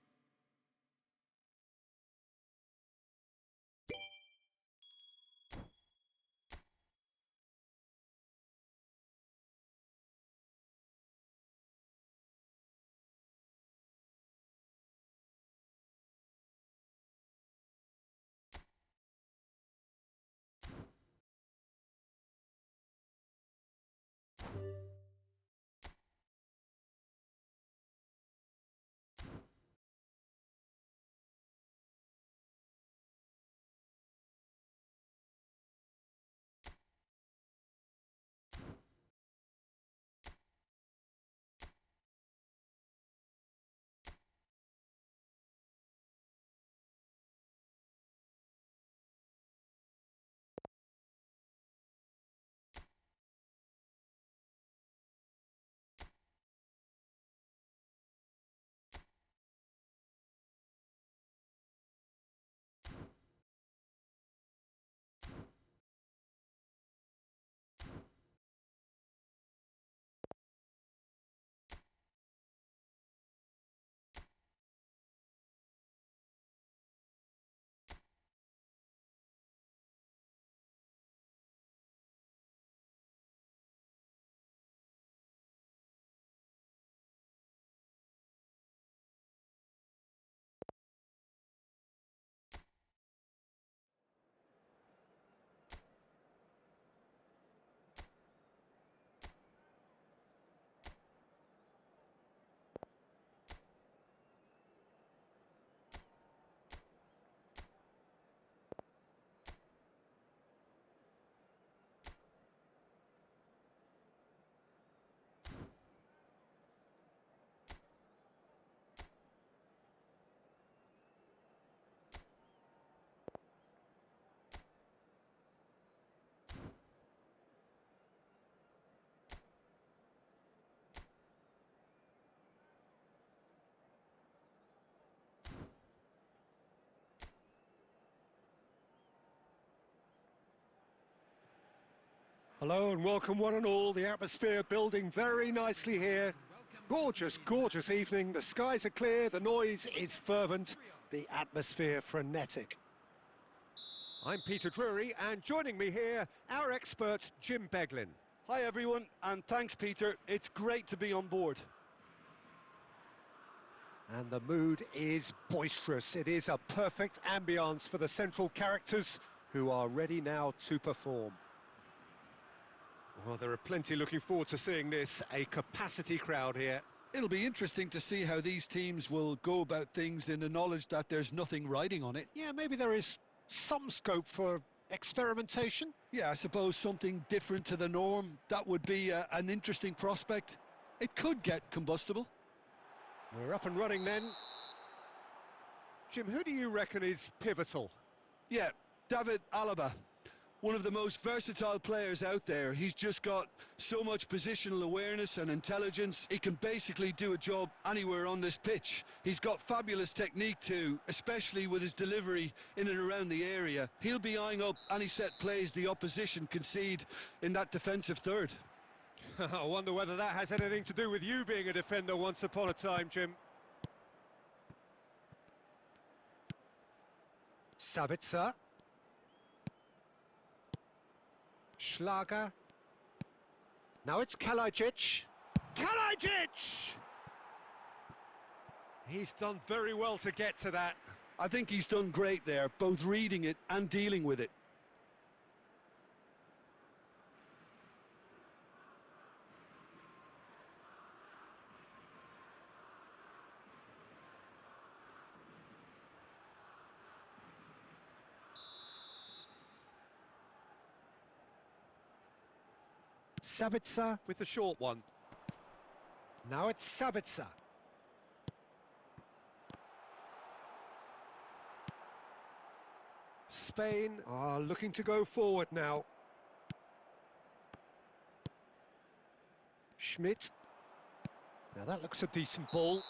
Hello and welcome one and all. The atmosphere building very nicely here. Gorgeous, gorgeous evening. The skies are clear, the noise is fervent, the atmosphere frenetic. I'm Peter Drury, and joining me here, our expert Jim Beglin. Hi everyone, and thanks Peter. It's great to be on board. And the mood is boisterous. It is a perfect ambience for the central characters who are ready now to perform. Well, there are plenty looking forward to seeing this, a capacity crowd here. It'll be interesting to see how these teams will go about things in the knowledge that there's nothing riding on it. Yeah, maybe there is some scope for experimentation. Yeah, I suppose something different to the norm. That would be an interesting prospect. It could get combustible. We're up and running then. Jim, who do you reckon is pivotal? Yeah, David Alaba. One of the most versatile players out there. He's just got so much positional awareness and intelligence. He can basically do a job anywhere on this pitch. He's got fabulous technique too, especially with his delivery in and around the area. He'll be eyeing up any set plays the opposition concede in that defensive third. I wonder whether that has anything to do with you being a defender once upon a time, Jim. Sabitzer. Schlager. Now it's Kalajic. Kalajic! He's done very well to get to that. I think he's done great there, both reading it and dealing with it. Sabitzer with the short one. Now it's Sabitzer. Spain are looking to go forward now. Schmidt. Now that looks a decent ball.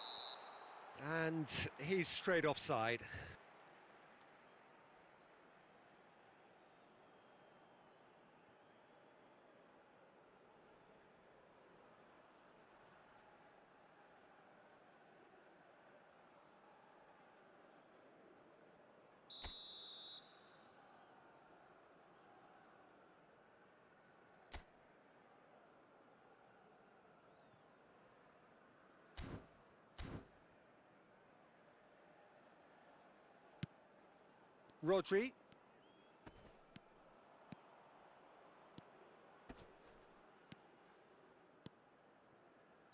And he's straight offside. Rodri.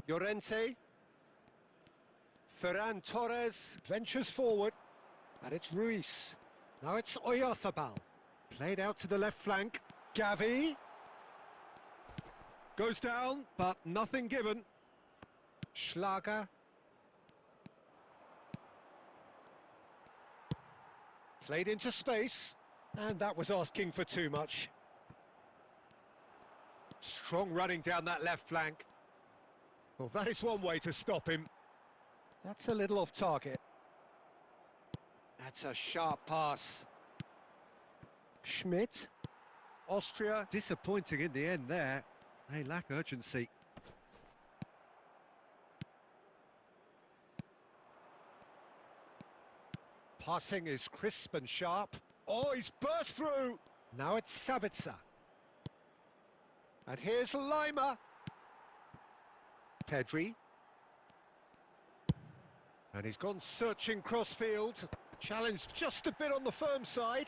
Llorente. Ferran Torres ventures forward. And it's Ruiz. Now it's Oyarzabal. Played out to the left flank. Gavi. Goes down, but nothing given. Schlager. Played into space, and that was asking for too much. Strong running down that left flank. Well, that is one way to stop him. That's a little off target. That's a sharp pass. Schmidt. Austria disappointing in the end there. They lack urgency. Passing is crisp and sharp. Oh, he's burst through! Now it's Sabitzer. And here's Lima. Pedri. And he's gone searching crossfield. Challenged just a bit on the firm side.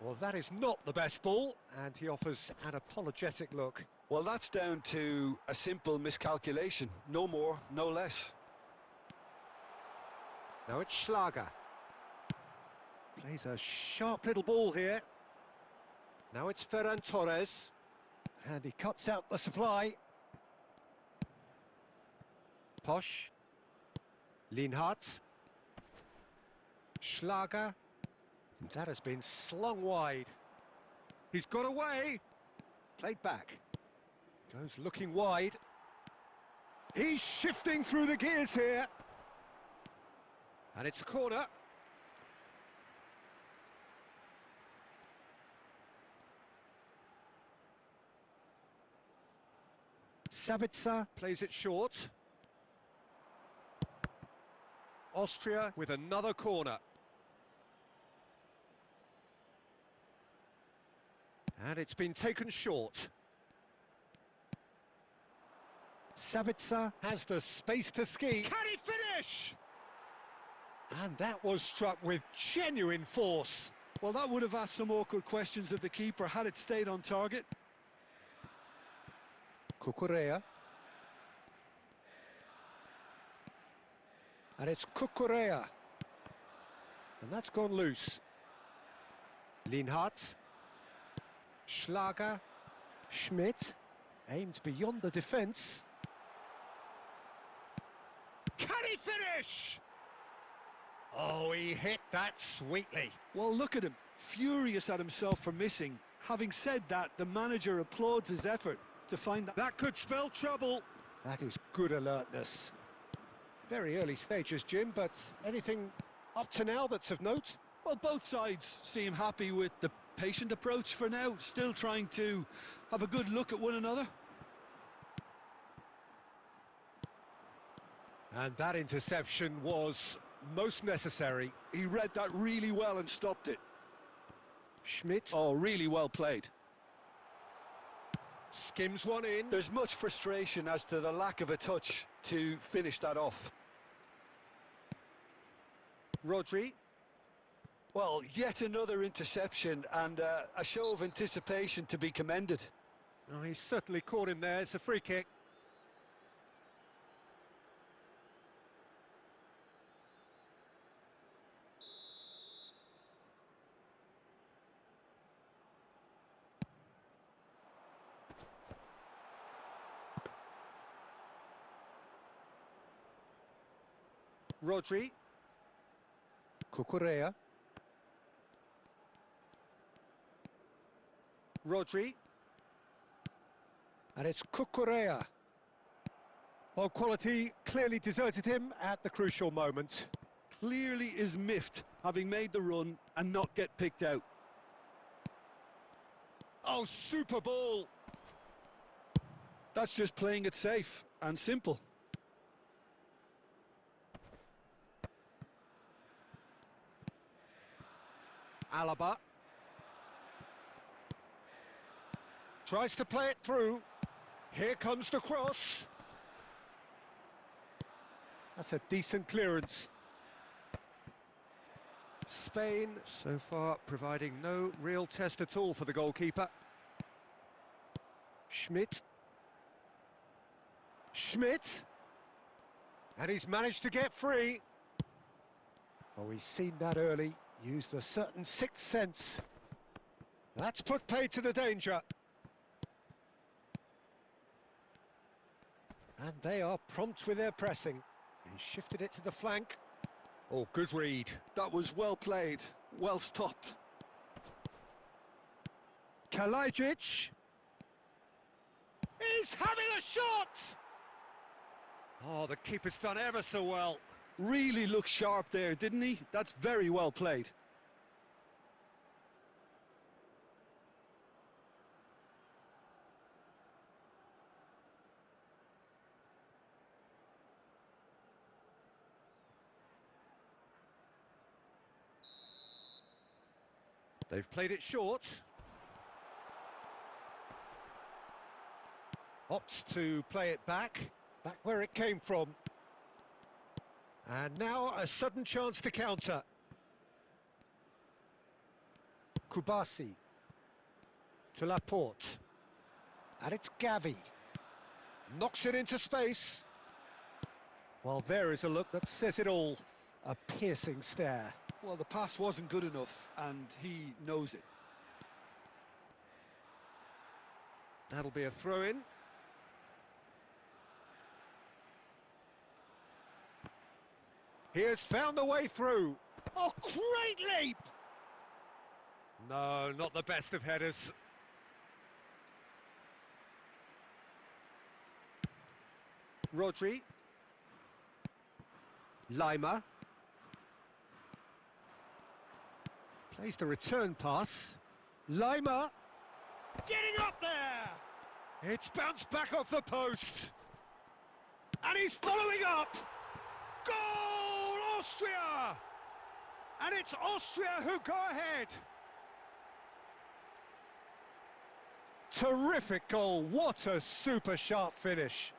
Well, that is not the best ball, and he offers an apologetic look. Well, that's down to a simple miscalculation. No more, no less. Now it's Schlager. Plays a sharp little ball here. Now it's Ferran Torres. And he cuts out the supply. Posch. Lienhardt. Schlager. That has been slung wide. He's got away. Played back. Goes looking wide. He's shifting through the gears here. And it's a corner. Sabitzer plays it short. Austria with another corner. And it's been taken short. Sabitzer has the space to ski. Can he finish? And that was struck with genuine force. Well, that would have asked some awkward questions of the keeper had it stayed on target. Cucurella. And it's Cucurella. And that's gone loose. Linhart. Schlager. Schmidt. Aimed beyond the defence. Can he finish? Oh, he hit that sweetly. Well, look at him, furious at himself for missing. Having said that, the manager applauds his effort to find that. That could spell trouble. That is good alertness. Very early stages, Jim, but anything up to now that's of note? Well, both sides seem happy with the patient approach for now, still trying to have a good look at one another. And that interception was most necessary. He read that really well and stopped it. Schmidt. Oh, really well played. Skims one in. There's much frustration as to the lack of a touch to finish that off. Rodri. Well, yet another interception and a show of anticipation to be commended. Oh, he certainly caught him there. It's a free kick. Rodri. Cucurella. Rodri. And it's Cucurella. Well, quality clearly deserted him at the crucial moment. Clearly is miffed, having made the run and not get picked out. Oh, super ball! That's just playing it safe and simple. Alaba. Tries to play it through. Here comes the cross. That's a decent clearance. Spain, so far, providing no real test at all for the goalkeeper. Schmidt. Schmidt! And he's managed to get free. Oh, he's seen that early. Used a certain sixth sense. That's put paid to the danger. And they are prompt with their pressing. He shifted it to the flank. Oh, good read. That was well played, well stopped. Kalajic. He's having a shot! Oh, the keeper's done ever so well. Really looked sharp there, didn't he? That's very well played. They've played it short. Opts to play it back where it came from. And now a sudden chance to counter. Kubasi. To Laporte. And it's Gavi. Knocks it into space. Well, there is a look that says it all. A piercing stare. Well, the pass wasn't good enough, and he knows it. That'll be a throw-in. He has found the way through. Oh, great leap! No, not the best of headers. Rodri. Lima. Plays the return pass. Lima. Getting up there! It's bounced back off the post. And he's following up. Goal, Austria! And it's Austria who go ahead. Terrific goal, what a super sharp finish.